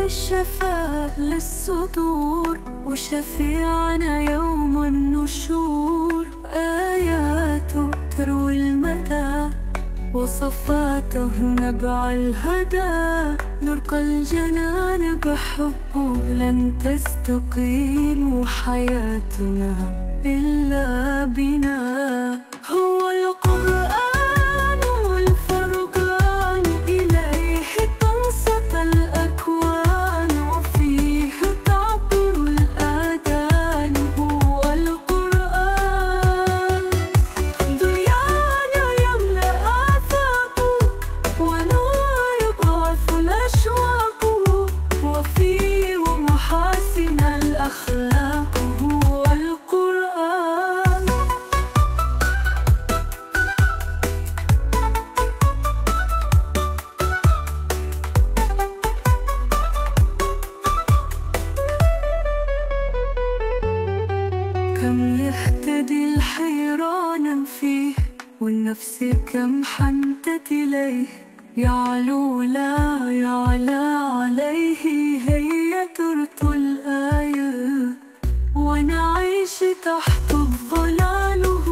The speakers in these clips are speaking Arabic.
الشفاء للصدور وشفيعنا يوم النشور. آياته تروي المدى وصفاته نبع الهدى. نرقى الجنان بحبه لن تستقيم حياتنا إلا بنا. هو القرآن والفرقان إليه تنصت الأكوان وفيه تعبر الآذان. هو القرآن ضياء يملأ آفاقه ونور يبعث الأشواق وفيه محاسن الأخلاق. هو القرآن كم يهتدي الحيران فيه والنفس كم حنتت إليه. يعلو لا يعلى عليه هي ترت الآية ونعيش تحت ظلاله.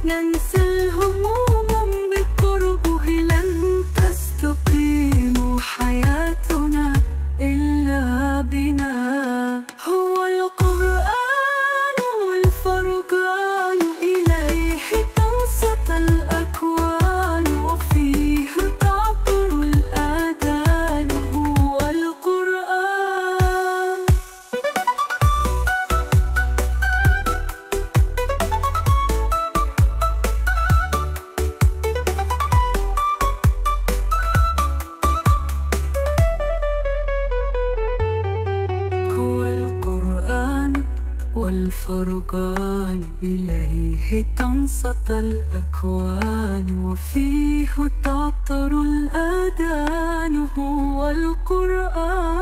ننسى الهموم بقربه لن تستقيم حياتنا إلا بنا. هو القرآن والفرقان إليه تنصت الأكوان وفيه تعبر الآذان. هو القرآن هو القرآن والفرقان إليه تنصت الأكوان وفيه تعطر الآذان. هو القرآن